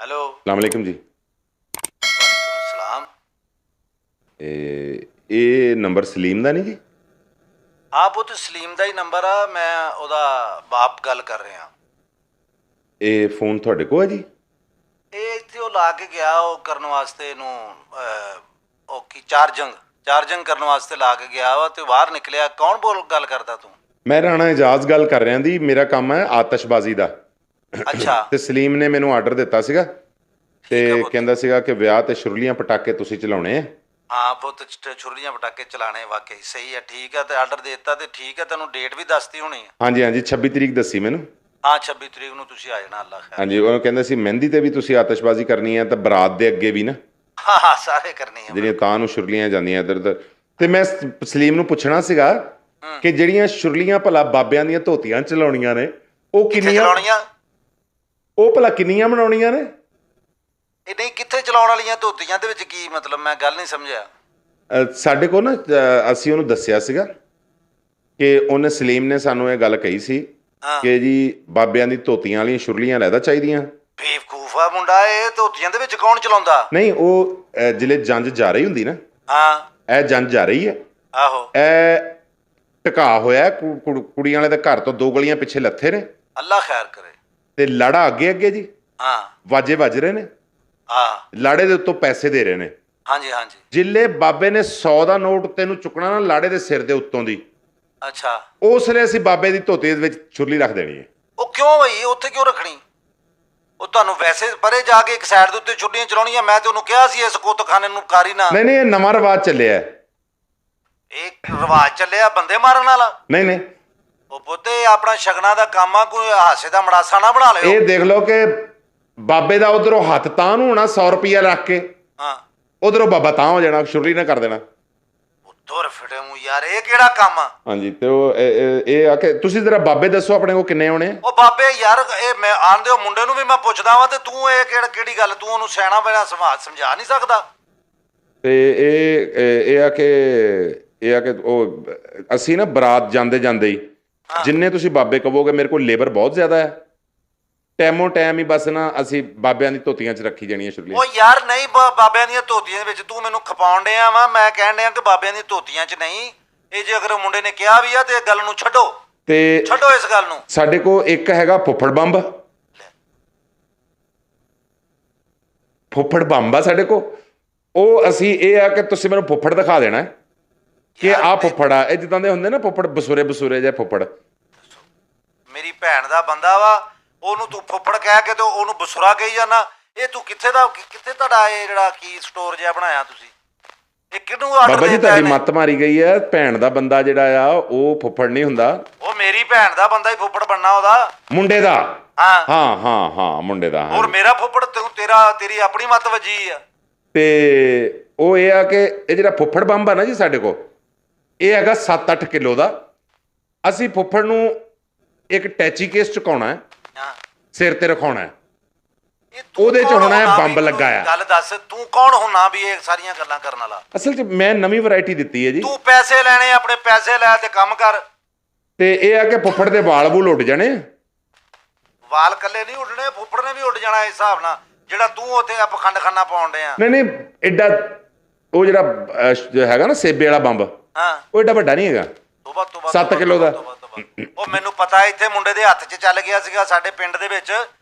Hello. अलैक्म जी। वालेकुम सलाम। ਇਹ ਨੰਬਰ ਸਲੀਮ ਦਾ ਨਹੀਂ ਜੀ? हाँ पुत सलीम ਦਾ ਹੀ ਨੰਬਰ ਆ। ਮੈਂ ਉਹਦਾ ਬਾਪ ਗੱਲ ਕਰ ਰਿਹਾ। ਇਹ ਫੋਨ ਤੁਹਾਡੇ ਕੋਲ ਹੈ ਜੀ? ਇਹ ਇੱਥੇ ਉਹ ਲਾ ਕੇ ਗਿਆ ਉਹ ਕਰਨ ਵਾਸਤੇ ਇਹਨੂੰ ਉਹ ਕੀ ਚਾਰਜਿੰਗ ਕਰਨ ਵਾਸਤੇ ਲਾ ਕੇ ਗਿਆ ਵਾ ਤੇ ਬਾਹਰ ਨਿਕਲਿਆ। ਕੌਣ ਬੋਲ ਗੱਲ ਕਰਦਾ ਤੂੰ? ਮੈਂ ਰਾਣਾ ਇਜਾਜ਼ ਗੱਲ ਕਰ ਰਿਹਾ ਦੀ। ਮੇਰਾ ਕੰਮ ਹੈ ਆਤਿਸ਼ਬਾਜ਼ੀ ਦਾ। ਅੱਛਾ ਤੇ ਸਲੀਮ ਨੇ ਮੈਨੂੰ ਆਰਡਰ ਦਿੱਤਾ ਸੀਗਾ ਤੇ ਠੀਕ ਹੈ ਪੁੱਤ। ਕਹਿੰਦਾ ਸੀਗਾ ਕਿ ਵਿਆਹ ਤੇ ਸ਼ੁਰਲੀਆਂ ਪਟਾਕੇ ਤੁਸੀਂ ਚਲਾਉਣੇ ਆ। ਹਾਂ ਪੁੱਤ ਛੁਰੀਆਂ ਪਟਾਕੇ ਚਲਾਣੇ ਵਾਕਈ ਸਹੀ ਹੈ। ਠੀਕ ਹੈ ਤੇ ਆਰਡਰ ਦੇ ਦਿੱਤਾ ਤੇ ਠੀਕ ਹੈ। ਤੈਨੂੰ ਡੇਟ ਵੀ ਦੱਸਤੀ ਹੋਣੀ ਹੈ। ਹਾਂਜੀ ਹਾਂਜੀ 26 ਤਰੀਕ ਦੱਸੀ ਮੈਨੂੰ। ਹਾਂ 26 ਤਰੀਕ ਨੂੰ ਤੁਸੀਂ ਆ ਜਾਣਾ। ਅੱਲਾ ਖੈਰ। ਹਾਂਜੀ ਉਹ ਕਹਿੰਦਾ ਸੀ ਮਹਿੰਦੀ ਤੇ ਵੀ ਤੁਸੀਂ ਆਤਿਸ਼ਬਾਜ਼ੀ ਕਰਨੀ ਹੈ ਤੇ ਬਰਾਤ ਦੇ ਅੱਗੇ ਵੀ ਨਾ, ਹਾਂ ਸਾਰੇ ਕਰਨੀ ਹੈ। ਜਿਹੜੀਆਂ ਤਾਂ ਨੂੰ ਸ਼ੁਰਲੀਆਂ ਜਾਂਦੀਆਂ ਇੱਧਰ ਉੱਧਰ। ਤੇ ਮੈਂ ਸਲੀਮ ਨੂੰ ਪੁੱਛਣਾ ਸੀਗਾ ਕਿ ਜਿਹੜੀਆਂ ਸ਼ੁਰਲੀਆਂ ਭਲਾ ਬਾਬਿਆਂ ਦੀਆਂ ਧੋਤੀਆਂ ਚਲਾਉਣੀਆਂ ਨੇ ਉਹ ਕਿੱਥੇ ਕਿੰਨੀਆਂ, ਚਲਾਉਣੀਆਂ? ਉਹ ਭਲਾ ਕਿੰਨੀਆਂ ਬਣਾਉਣੀਆਂ ਨੇ? ਇਹ ਨਹੀਂ ਕਿੱਥੇ ਚਲਾਉਣ ਵਾਲੀਆਂ ਧੋਤੀਆਂ ਦੇ ਵਿੱਚ ਕੀ ਮਤਲਬ? ਮੈਂ ਗੱਲ ਨਹੀਂ ਸਮਝਿਆ। ਸਾਡੇ ਕੋਲ ਨਾ ਅਸੀਂ ਉਹਨੂੰ ਦੱਸਿਆ ਸੀਗਾ ਕਿ ਉਹਨੇ ਸਲੀਮ ਨੇ ਸਾਨੂੰ ਇਹ ਗੱਲ ਕਹੀ ਸੀ ਹਾਂ ਕਿ ਜੀ ਬਾਬਿਆਂ ਦੀ ਧੋਤੀਆਂ ਵਾਲੀਆਂ ਸ਼ੁਰਲੀਆਂ ਲੈਦਾ ਚਾਹੀਦੀਆਂ। ਬੇਵਕੂਫ ਆ ਮੁੰਡਾ ਇਹ। ਧੋਤੀਆਂ ਦੇ ਵਿੱਚ ਕੌਣ ਚਲਾਉਂਦਾ? ਨਹੀਂ ਉਹ ਜਿਲੇ ਜੰਜ ਜਾ ਰਹੀ ਹੁੰਦੀ ਨਾ, ਹਾਂ ਇਹ ਜੰਜ ਜਾ ਰਹੀ ਹੈ, ਆਹੋ ਇਹ ਟਿਕਾ ਹੋਇਆ ਹੈ, ਕੁੜੀਆਂ ਵਾਲੇ ਦੇ ਘਰ ਤੋਂ 2 ਗਲੀਆਂ ਪਿੱਛੇ ਲੱਥੇ ਨੇ ਅੱਲਾ ਖੈਰ ਕਰੇ। ਤੇ ਲਾੜਾ ਅੱਗੇ ਅੱਗੇ ਜੀ ਹਾਂ ਵਾਜੇ ਵੱਜ ਰਹੇ ਨੇ, ਹਾਂ ਲਾੜੇ ਦੇ ਉੱਤੋਂ ਪੈਸੇ ਦੇ ਰਹੇ ਨੇ। ਹਾਂਜੀ ਹਾਂਜੀ ਜਿਲੇ ਬਾਬੇ ਨੇ 100 ਦਾ ਨੋਟ ਤੈਨੂੰ ਚੁੱਕਣਾ ਨਾ ਲਾੜੇ ਦੇ ਸਿਰ ਦੇ ਉੱਤੋਂ ਦੀ, ਅੱਛਾ ਉਸ ਵੇਲੇ ਅਸੀਂ ਬਾਬੇ ਦੀ ਧੋਤੀ ਦੇ ਵਿੱਚ ਛੁਰਲੀ ਰੱਖ ਦੇਣੀ ਹੈ। ਉਹ ਕਿਉਂ ਬਈ ਉੱਥੇ ਕਿਉਂ ਰੱਖਣੀ? ਉਹ ਤੁਹਾਨੂੰ ਵੈਸੇ ਪਰੇ ਜਾ ਕੇ ਇੱਕ ਸਾਈਡ ਦੇ ਉੱਤੇ ਛੁੱਟੀਆਂ ਚਲਾਉਣੀਆਂ। ਮੈਂ ਤੇ ਉਹਨੂੰ ਕਿਹਾ ਸੀ ਇਸ ਕੁੱਤਖਾਨੇ ਨੂੰ ਕਾਰੀ ਨਾ। ਨਹੀਂ ਨਹੀਂ ਇਹ ਨਵਾਂ ਰਿਵਾਜ ਚੱਲਿਆ ਹੈ। ਇਹ ਰਿਵਾਜ ਚੱਲਿਆ ਬੰਦੇ ਮਾਰਨ ਵਾਲਾ। ਨਹੀਂ ਨਹੀਂ ਉਹ ਪੁੱਤੇ ਆਪਣਾ ਸ਼ਗਨਾਂ ਦਾ ਕੰਮ ਆ। ਕੋਈ ਹਾਸੇ ਦਾ ਮੜਾਸਾ ਨਾ ਬਣਾ ਲਿਓ। ਇਹ ਦੇਖ ਲਓ ਕਿ ਬਾਬੇ ਦਾ ਉਧਰੋਂ ਹੱਥ ਤਾਂ ਨੂੰ ਹੋਣਾ 100 ਰੁਪਈਆ ਰੱਖ ਕੇ, ਹਾਂ ਉਧਰੋਂ ਬਾਬਾ ਤਾਂ ਹੋ ਜਾਣਾ, ਸ਼ੁਰਲੀ ਨਾ ਕਰ ਦੇਣਾ। ਦੁਰ ਫਿਟੇ ਮੂੰਹ ਯਾਰ, ਇਹ ਕਿਹੜਾ ਕੰਮ ਆ? ਹਾਂਜੀ ਤੇ ਉਹ ਇਹ ਆ ਕਿ ਤੁਸੀਂ ਜ਼ਰਾ ਬਾਬੇ ਦੱਸੋ ਆਪਣੇ ਕੋਲ ਕਿੰਨੇ ਆਉਣੇ ਆ? ਉਹ ਬਾਬੇ ਯਾਰ ਇਹ ਮੈਂ ਆਂਦੇ ਮੁੰਡੇ ਨੂੰ ਵੀ ਮੈਂ ਪੁੱਛਦਾ ਵਾਂ ਤੇ ਤੂੰ ਇਹ ਕਿਹੜੀ ਗੱਲ? ਤੂੰ ਉਹਨੂੰ ਸਿਆਣਾ ਬਣਾ ਸਮਝਾ ਨਹੀਂ ਸਕਦਾ? ਤੇ ਇਹ ਆ ਕਿ ਉਹ ਅਸੀਂ ਨਾ ਬਰਾਤ ਜਾਂਦੇ ਜਾਂਦੇ ਹੀ ਜਿੰਨੇ ਤੁਸੀਂ ਬਾਬੇ ਕਹੋਗੇ, ਮੇਰੇ ਕੋਲ ਲੇਬਰ ਬਹੁਤ ਜ਼ਿਆਦਾ ਹੈ, ਟੈਮੋ ਟਾਈਮ ਹੀ ਬਸ ਨਾ ਅਸੀਂ ਬਾਬਿਆਂ ਦੀ ਧੋਤੀਆਂ 'ਚ ਰੱਖੀ ਜਾਣੀਆਂ ਸ਼ੁਰਲੀਆਂ। ਉਹ ਯਾਰ ਨਹੀਂ ਬਾਬਿਆਂ ਦੀਆਂ ਧੋਤੀਆਂ ਦੇ ਵਿੱਚ ਤੂੰ ਮੈਨੂੰ ਖਪਾਉਣ ਡਿਆ ਵਾ। ਮੈਂ ਕਹਿਣ ਡਿਆ ਕਿ ਬਾਬਿਆਂ ਦੀਆਂ ਧੋਤੀਆਂ 'ਚ ਨਹੀਂ। ਇਹ ਜੇ ਅਗਰ ਮੁੰਡੇ ਨੇ ਕਿਹਾ ਵੀ ਆ ਤੇ ਇਹ ਗੱਲ ਨੂੰ ਛੱਡੋ ਇਸ ਗੱਲ ਨੂੰ। ਸਾਡੇ ਕੋਲ ਇੱਕ ਹੈਗਾ ਫੁੱਫੜ ਬੰਬ ਆ ਸਾਡੇ ਕੋਲ। ਉਹ ਅਸੀਂ ਇਹ ਆ ਕਿ ਤੁਸੀਂ ਮੈਨੂੰ ਫੁੱਫੜ ਦਿਖਾ ਦੇਣਾ ਕਿ ਆਹ ਫੁੱਫੜ ਆ। ਇਹ ਜਿੱਦਾਂ ਦੇ ਹੁੰਦੇ ਨਾ ਫੁੱਫੜ, ਬਸੂਰੇ ਜਿਹੇ ਫੁੱਫੜ। ਮੇਰੀ ਭੈਣ ਦਾ ਬੰਦਾ ਵਾ, ਉਹਨੂੰ ਤੂੰ ਫੁੱਫੜ ਕਹਿ ਕੇ ਤੇ ਉਹਨੂੰ ਬਸੁਰਾ ਕਹੀ ਜਾਂਦਾ। ਇਹ ਤੂੰ ਕਿੱਥੇ ਤੁਹਾਡਾ ਇਹ ਜਿਹੜਾ ਕੀ ਸਟੋਰ ਜਿਹਾ ਬਣਾਇਆ ਤੁਸੀਂ? ਇਹ ਕਿਹਨੂੰ ਆਰਡਰ ਬਾਬਾ ਜੀ ਦਿੱਤਾ ਤੁਹਾਡੀ ਇਹਨੇ? ਮੱਤ ਮਾਰੀ ਗਈ ਹੈ। ਭੈਣ ਦਾ ਬੰਦਾ ਜਿਹੜਾ ਆ ਉਹ ਫੁੱਫੜ ਨਹੀਂ ਹੁੰਦਾ। ਉਹ ਮੇਰੀ ਭੈਣ ਦਾ ਬੰਦਾ ਹੀ ਫੁੱਫੜ ਬਣਨਾ ਉਹਦਾ। ਮੁੰਡੇ ਦਾ। ਹਾਂ ਹਾਂ ਮੁੰਡੇ ਦਾ। ਔਰ ਮੇਰਾ ਫੁੱਫੜ ਤੇਰੀ ਆਪਣੀ ਮੱਤ ਵੱਜੀ ਆ। ਤੇ ਉਹ ਇਹ ਆ ਕਿ ਇਹ ਜਿਹੜਾ ਫੁੱਫੜ ਬੰਬ ਆ ਨਾ ਜੀ ਸਾਡੇ ਕੋਲ, ਇਹ ਹੈਗਾ 7-8 ਕਿਲੋ ਦਾ। ਅਸੀਂ ਫੁੱਫੜ ਨੂੰ ਇੱਕ ਟੈਚੀ ਕੇਸ ਚੁਕਾਉਣਾ ਹੈ, ਹਾਂ ਸਿਰ ਤੇ ਰਖਾਉਣਾ ਹੈ, ਇਹ ਤੂੰ ਉਹਦੇ 'ਚ ਕੌਣ ਹੋਣਾ ਹੈ ਹੁੰਨਾ ਬੰਬ ਵੀ? ਲੱਗਾ ਆ। ਗੱਲ ਦੱਸ ਤੂੰ ਕੌਣ ਹੁੰਨਾ ਵੀ ਇਹ ਸਾਰੀਆਂ ਗੱਲਾਂ ਕਰਨ ਵਾਲਾ? ਅਸਲ 'ਚ ਮੈਂ ਨਵੀਂ ਵੈਰਾਈਟੀ ਦਿੱਤੀ ਹੈ ਜੀ। ਤੂੰ ਪੈਸੇ ਲੈਣੇ, ਆਪਣੇ ਪੈਸੇ ਲੈ ਤੇ ਕੰਮ ਕਰ। ਤੇ ਇਹ ਆ ਕਿ ਫੁੱਫੜ ਦੇ ਵਾਲ ਵੂਲ ਉੱਡ ਜਾਣੇ। ਵਾਲ ਕੱਲੇ ਨਹੀਂ ਉੱਡਣੇ, ਫੁੱਫੜ ਨੇ ਵੀ ਉੱਡ ਜਾਣਾ ਇਸ ਹਿਸਾਬ ਨਾਲ ਜਿਹੜਾ ਤੂੰ ਉੱਥੇ ਪਖੰਡ ਖਾਨਾ ਪਾਉਣ ਡਿਆ। ਨਹੀਂ ਐਡਾ ਉਹ ਜਿਹੜਾ ਹੈਗਾ ਨਾ ਸੇਬੇ ਵਾਲਾ ਬੰਬ, ਹਾਂ ਉਹ ਐਡਾ ਵੱਡਾ ਨਹੀਂ ਹੈਗਾ। ਤੋਬਾ 7 ਕਿਲੋ ਦਾ। ਉਹ ਮੈਨੂੰ ਪਤਾ ਇੱਥੇ ਮੁੰਡੇ ਦੇ ਹੱਥ 'ਚ ਚੱਲ ਗਿਆ ਸੀਗਾ ਸਾਡੇ ਪਿੰਡ ਦੇ ਵਿੱਚ,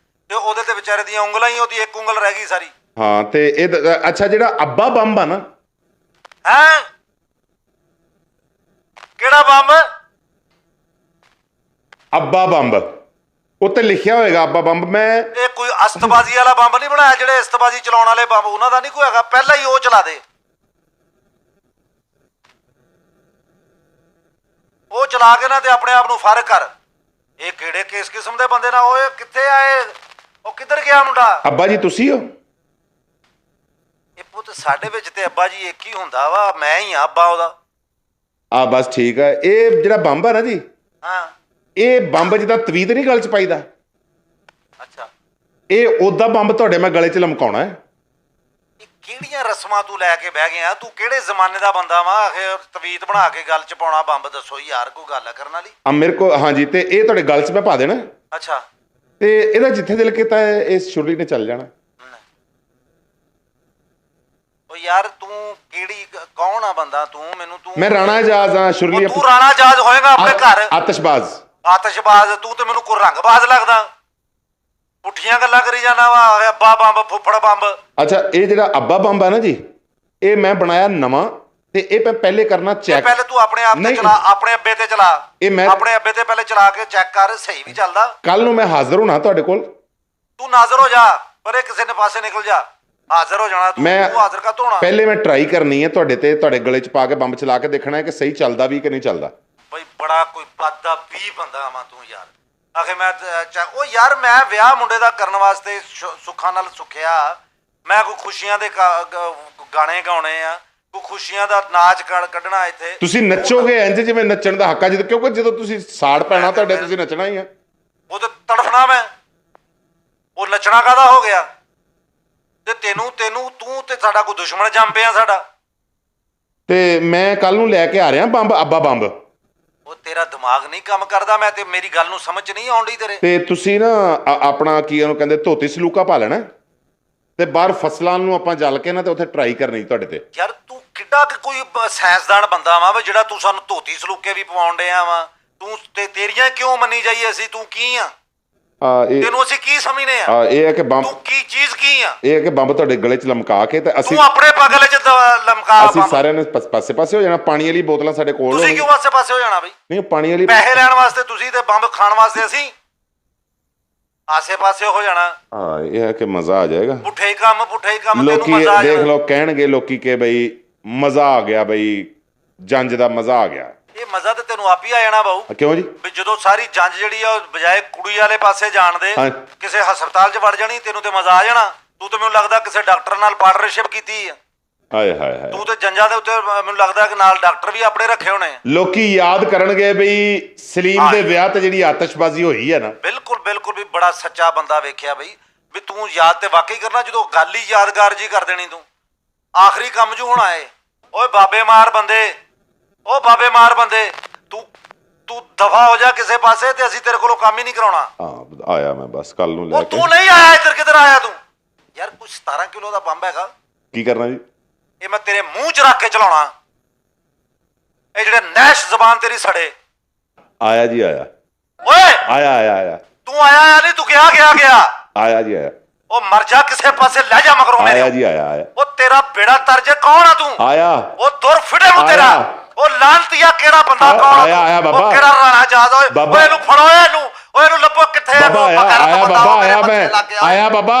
ਤੇ ਉਹਦੇ ਤੇ ਵਿਚਾਰੇ ਦੀਆਂ ਉਂਗਲਾਂ ਹੀ, ਉਹਦੀ ਇੱਕ ਉਂਗਲ ਰਹਿ ਗਈ ਸਾਰੀ। ਹਾਂ ਤੇ ਇਹ ਅੱਛਾ ਜਿਹੜਾ ਅੱਬਾ ਬੰਬ ਆ ਨਾ, ਹੈਂ ਕਿਹੜਾ ਬੰਬ? ਅੱਬਾ ਬੰਬ ਉੱਤੇ ਲਿਖਿਆ ਹੋਏਗਾ ਅੱਬਾ ਬੰਬ। ਮੈਂ ਇਹ ਕੋਈ ਅਸਤਬਾਜ਼ੀ ਵਾਲਾ ਬੰਬ ਨਹੀਂ ਬਣਾਇਆ? ਜਿਹੜੇ ਅਸਤਬਾਜ਼ੀ ਚਲਾਉਣ ਵਾਲੇ ਬੰਬ ਉਹਨਾਂ ਦਾ ਨਹੀਂ ਕੋਈ ਹੈਗਾ? ਪਹਿਲਾਂ ਹੀ ਉਹ ਚਲਾ ਦੇ। ਉਹ ਚਲਾ ਕੇ ਨਾ ਤੇ ਆਪਣੇ ਆਪ ਨੂੰ ਫਰਕ ਕਰ। ਇਹ ਕਿਹੜੇ ਕਿਸ ਕਿਸਮ ਦੇ ਬੰਦੇ ਨਾਲ? ਓਏ ਕਿੱਥੇ ਆਏ? ਉਹ ਕਿੱਧਰ ਗਿਆ ਮੁੰਡਾ? ਅੱਬਾ ਜੀ ਤੁਸੀਂ ਹੋ? ਇਹ ਪੁੱਤ ਸਾਡੇ ਵਿੱਚ ਤੇ ਅੱਬਾ ਜੀ ਇੱਕ ਹੀ ਹੁੰਦਾ ਵਾ, ਮੈਂ ਹੀ ਆ ਅੱਬਾ ਉਹਦਾ। ਆ ਬਸ ਠੀਕ ਆ। ਇਹ ਜਿਹੜਾ ਬੰਬ ਆ ਨਾ ਜੀ, ਹਾਂ ਇਹ ਬੰਬ ਜਿੱਦਾਂ ਤਵੀਤ ਨਹੀਂ ਗਲ 'ਚ ਪਾਈਦਾ, ਅੱਛਾ ਇਹ ਉਹਦਾ ਬੰਬ ਤੁਹਾਡੇ ਮੈਂ ਗਲੇ 'ਚ ਲਮਕਾਉਣਾ ਹੈ। ਇਹ ਕਿਹੜੀਆਂ ਰਸਮਾਂ ਤੂੰ ਲੈ ਕੇ ਬਹਿ ਗਿਆ? ਤੂੰ ਕਿਹੜੇ ਜ਼ਮਾਨੇ ਦਾ ਬੰਦਾ ਵਾ? ਆਖਿਰ ਤਵੀਤ ਬਣਾ ਕੇ ਗੱਲ 'ਚ ਪਾਉਣਾ ਬੰਬ? ਦੱਸੋ ਯਾਰ ਕੋਈ ਗੱਲ ਕਰਨ ਵਾਲੀ। ਆ ਮੇਰੇ ਕੋਲ ਹਾਂਜੀ, ਤੇ ਇਹ ਤੁਹਾਡੇ ਗਲ 'ਚ ਮੈਂ ਪਾ ਦੇਣਾ ਅੱਛਾ ਤੇ ਇਹਦਾ ਜਿੱਥੇ ਦਿਲ ਕੀਤਾ ਇਸ ਸ਼ੁਰਲੀ ਨੇ ਚੱਲ ਜਾਣਾ। ਯਾਰ ਤੂੰ ਕਿਹੜੀ ਕੌਣ ਆ ਬੰਦਾ ਤੂੰ? ਮੈਨੂੰ ਤੂੰ ਮੈਂ ਰਾਣਾ ਇਜਾਜ਼ ਹਾਂ ਸ਼ੁਰਲੀ ਤੂੰ ਰਾਣਾ ਇਜਾਜ਼ ਹੋਏਗਾ ਆਪਣੇ ਘਰ? ਆਤਿਸ਼ਬਾਜ਼ ਆਤਿਸ਼ਬਾਜ਼ ਤੂੰ ਤੇ ਮੈਨੂੰ ਕੋਈ ਰੰਗਬਾਜ਼ ਲੱਗਦਾ। ਪੁੱਠੀਆਂ ਗੱਲਾਂ ਕਰੀ ਜਾਣਾ ਵਾ, ਅੱਬਾ ਬੰਬ ਫੁੱਫੜ ਬੰਬ। ਅੱਛਾ ਇਹ ਜਿਹੜਾ ਅੱਬਾ ਬੰਬ ਆ ਨਾ ਜੀ, ਇਹ ਮੈਂ ਬਣਾਇਆ ਨਵਾਂ ਤੇ ਇਹ ਮੈਂ ਪਹਿਲੇ ਕਰਨਾ ਚੈੱਕ। ਪਹਿਲੇ ਤੂੰ ਆਪਣੇ ਆਪ ਤੇ ਚਲਾ, ਆਪਣੇ ਅੱਬੇ ਤੇ ਚਲਾ, ਇਹ ਮੈਂ ਆਪਣੇ ਅੱਬੇ ਤੇ ਪਹਿਲੇ ਚਲਾ ਕੇ ਚੈੱਕ ਕਰ, ਸਹੀ ਵੀ ਚੱਲਦਾ। ਕੱਲ ਨੂੰ ਮੈਂ ਹਾਜ਼ਰ ਹੋਣਾ ਤੁਹਾਡੇ ਕੋਲ। ਤੂੰ ਨਾਜ਼ਰ ਹੋ ਜਾ, ਪਰੇ ਕਿਸੇ ਨੇ ਪਾਸੇ ਨਿਕਲ ਜਾ, ਹਾਜ਼ਰ ਹੋ ਜਾਣਾ ਤੂੰ। ਤੂੰ ਹਾਜ਼ਰ ਕਾ ਹੋਣਾ? ਪਹਿਲੇ ਮੈਂ ਟਰਾਈ ਕਰਨੀ ਹੈ ਤੁਹਾਡੇ ਤੇ, ਤੁਹਾਡੇ ਗਲੇ 'ਚ ਪਾ ਕੇ ਬੰਬ ਚਲਾ ਕੇ ਦੇਖਣਾ ਹੈ ਕਿ ਸਹੀ ਚੱਲਦਾ ਵੀ ਕਿ ਨਹੀਂ ਚੱਲਦਾ। ਬਈ ਬੜਾ ਕੋਈ ਬਾਦਾ 20 ਬੰਦਾ ਵਾ ਤੂੰ ਯਾਰ। ਆਖੇ ਮੈਂ ਉਹ ਯਾਰ ਮੈਂ ਵਿਆਹ ਮੁੰਡੇ ਦਾ ਕਰਨ ਵਾਸਤੇ ਸੁੱਖਾਂ ਨਾਲ ਸੁੱਖਿਆ, ਮੈਂ ਕੋਈ ਖੁਸ਼ੀਆਂ ਦੇ ਗਾਣੇ ਗਾਉਣੇ ਆ, ਕੋਈ ਖੁਸ਼ੀਆਂ ਦਾ ਨਾਚ ਕੱਢਣਾ। ਇੱਥੇ ਤੁਸੀਂ ਨੱਚੋਗੇ ਇੰਜ ਜਿਵੇਂ ਨੱਚਣ ਦਾ ਹੱਕ ਆ, ਕਿਉਂਕਿ ਜਦੋਂ ਤੁਸੀਂ ਸਾੜ ਪੈਣਾ ਤੁਹਾਡੇ, ਤੁਸੀਂ ਨੱਚਣਾ ਹੀ ਆ। ਉਹ ਤੇ ਤੜਫਣਾ ਮੈਂ, ਉਹ ਨੱਚਣਾ ਕਾਹਦਾ ਹੋ ਗਿਆ? ਤੇ ਤੈਨੂੰ ਤੂੰ ਤੇ ਸਾਡਾ ਕੋਈ ਦੁਸ਼ਮਣ ਜੰਮ ਪਿਆ ਸਾਡਾ। ਤੇ ਮੈਂ ਕੱਲ ਨੂੰ ਲੈ ਕੇ ਆ ਰਿਹਾ ਬੰਬ, ਅੱਬਾ ਬੰਬ। ਉਹ ਤੇਰਾ ਦਿਮਾਗ ਨਹੀਂ ਕੰਮ ਕਰਦਾ, ਮੈਂ ਤੇ ਮੇਰੀ ਗੱਲ ਨੂੰ ਸਮਝ ਨਹੀਂ ਆਉਂਦੀ ਤੇਰੇ। ਤੇ ਤੁਸੀਂ ਨਾ ਆਪਣਾ ਕੀ ਉਹਨੂੰ ਕਹਿੰਦੇ ਧੋਤੀ ਸਲੂਕਾ ਪਾ ਲੈਣਾ ਤੇ ਬਾਹਰ ਫਸਲਾਂ ਨੂੰ ਆਪਾਂ ਜਲ ਕੇ ਨਾ ਤੇ ਉੱਥੇ ਟਰਾਈ ਕਰਨੀ ਤੁਹਾਡੇ ਤੇ। ਯਾਰ ਤੂੰ ਕਿੱਡਾ ਕਿ ਕੋਈ ਸਾਇੰਸਦਾਨ ਬੰਦਾ ਵਾ ਜਿਹੜਾ ਤੂੰ ਸਾਨੂੰ ਧੋਤੀ ਸਲੂਕੇ ਵੀ ਪਵਾਉਣ ਡਿਆ ਵਾ? ਤੂੰ ਤੇ ਤੇਰੀਆਂ ਕਿਉਂ ਮੰਨੀ ਜਾਈਏ ਅਸੀਂ? ਤੂੰ ਕੀ ਆ? ਤੈਨੂੰ ਅਸੀਂ ਕੀ ਸਮਝਨੇ ਆ? ਇਹ ਹੈ ਕਿ ਬੰਬ, ਤੂੰ ਕੀ ਚੀਜ਼ ਕੀ ਆ? ਇਹ ਹੈ ਕਿ ਬੰਬ ਤੁਹਾਡੇ ਗਲੇ 'ਚ ਲਮਕਾ ਕੇ ਤੇ ਅਸੀਂ ਤੂੰ ਆਪਣੇ ਪਗਲੇ 'ਚ ਲਮਕਾ, ਅਸੀਂ ਸਾਰਿਆਂ ਨੇ ਪਾਸੇ ਹੋ ਜਾਣਾ। ਪਾਣੀ ਵਾਲੀ ਬੋਤਲਾਂ ਸਾਡੇ ਕੋਲ। ਤੁਸੀਂ ਕਿਉਂ ਪਾਸੇ ਹੋ ਜਾਣਾ ਬਈ? ਨਹੀਂ ਪਾਣੀ ਵਾਲੀ, ਪੈਸੇ ਲੈਣ ਵਾਸਤੇ ਤੁਸੀਂ ਤੇ ਬੰਬ ਖਾਣ ਵਾਸਤੇ ਅਸੀਂ ਆਸੇ-ਪਾਸੇ ਹੋ ਜਾਣਾ। ਹਾਂ ਇਹ ਹੈ ਕਿ ਮਜ਼ਾ ਆ ਜਾਏਗਾ। ਪੁੱਠੇ ਕੰਮ ਤੈਨੂੰ ਲੋਕੀ ਮਜ਼ਾ ਆ ਦੇਖ ਲਓ, ਕਹਿਣਗੇ ਲੋਕੀ ਕਿ ਬਈ ਮਜ਼ਾ ਆ ਗਿਆ, ਬਈ ਜੰਜ ਦਾ ਮਜ਼ਾ ਆ ਗਿਆ। ਇਹ ਮਜ਼ਾ ਤੇ ਤੈਨੂੰ ਆਪ ਹੀ ਆ ਜਾਣਾ ਬਾਊ। ਕਿਉਂ ਜੀ? ਵੀ ਜਦੋਂ ਸਾਰੀ ਜੰਜ ਜਿਹੜੀ ਆ ਬਜਾਏ ਕੁੜੀ ਵਾਲੇ ਪਾਸੇ ਜਾਣ ਦੇ ਕਿਸੇ ਹਸਪਤਾਲ 'ਚ ਵੜ ਜਾਣੀ, ਤੈਨੂੰ ਤੇ ਮਜ਼ਾ ਆ ਜਾਣਾ। ਤੂੰ ਤੇ ਮੈਨੂੰ ਲੱਗਦਾ ਕਿਸੇ ਡਾਕਟਰ ਨਾਲ ਪਾਰਟਨਰਸ਼ਿਪ ਕੀਤੀ ਆ। ਹਾਏ ਹਾਏ ਹਾਏ, ਤੂੰ ਤੇ ਜੰਜਾਂ ਦੇ ਉੱਤੇ ਮੈਨੂੰ ਲੱਗਦਾ ਕਿ ਨਾਲ ਡਾਕਟਰ ਵੀ ਆਪਣੇ ਰੱਖੇ ਹੋਣੇ ਆ। ਲੋਕੀ ਯਾਦ ਕਰਨਗੇ ਬਈ ਸਲੀਮ ਦੇ ਵਿਆਹ ਤੇ ਜਿਹੜੀ ਆਤਿਸ਼ਬਾਜ਼ੀ ਹੋਈ ਹੈ ਨਾ। ਬਿਲਕੁਲ ਵੀ ਬੜਾ ਸੱਚਾ ਬੰਦਾ ਵੇਖਿਆ ਬਈ। ਵੀ ਤੂੰ ਯਾਦ ਤੇ ਵਾਕਈ ਕਰਨਾ, ਜਦੋਂ ਗੱਲ ਹੀ ਯਾਦਗਾਰ ਜੀ ਕਰ ਦੇਣੀ ਤੂੰ। ਆਖਰੀ ਕੰਮ ਜੋ ਹੁਣ ਆਏ, ਓਏ ਬਾਬੇ ਮਾਰ ਬੰਦੇ, ਉਹ ਬਾਬੇ ਮਾਰ ਬੰਦੇ, ਤੂੰ ਦਫਾ ਹੋ ਜਾ ਕਿਸੇ ਪਾਸੇ ਤੇ ਅਸੀਂ ਤੇਰੇ ਕੋਲੋਂ ਕੰਮ ਹੀ ਨਹੀਂ ਕਰਾਉਣਾ। ਹਾਂ ਆਇਆ ਮੈਂ ਬਸ ਕੱਲ ਨੂੰ ਲੈ ਕੇ। ਤੂੰ ਨਹੀਂ ਆਇਆ ਇੱਧਰ, ਕਿੱਧਰ ਆਇਆ ਤੂੰ? ਯਾਰ ਕੁਝ 17 ਕਿਲੋ ਦਾ ਬੰਬ ਹੈਗਾ। ਕੀ ਕਰਨਾ ਜੀ? ਇਹ ਮੈਂ ਤੇਰੇ ਮੂੰਹ 'ਚ ਰੱਖ ਕੇ ਚਲਾਉਣਾ। ਇਹ ਜਿਹੜੇ ਨੈਸ਼ ਜ਼ਬਾਨ ਤੇਰੀ ਸੜੇ। ਆਇਆ ਜੀ ਆਇਆ। ਓਏ ਆਇਆ। ਤੂੰ ਆਇਆ ਨਹੀਂ, ਤੂੰ ਗਿਆ। ਆਇਆ ਜੀ ਆਇਆ। ਉਹ ਮਰ ਜਾ ਕਿਸੇ ਪਾਸੇ, ਲੈ ਜਾ ਮਗਰੋਂ ਮੇਰੇ। ਆਇਆ ਜੀ ਆਇਆ। ਉਹ ਤੇਰਾ ਬੇੜਾ ਤਰਜੇ, ਕੌਣ ਆ ਤੂੰ? ਆਇਆ। ਉਹ ਦੁਰ ਫਿੜੇ ਨੂੰ ਤੇਰਾ। ਉਹ ਲਾਂਤੀਆ ਕਿਹੜਾ ਬੰਦਾ, ਕੌਣ? ਆਇਆ ਬਾਬਾ। ਉਹ ਕਿਹੜਾ ਰਾਣਾ ਜਾਦ? ਓਏ ਇਹਨੂੰ ਫੜੋ, ਇਹਨੂੰ ਲੱਭੋ ਕਿੱਥੇ ਆ? ਆਇਆ ਬਾਬਾ, ਮੈਂ ਆਇਆ ਬਾਬਾ।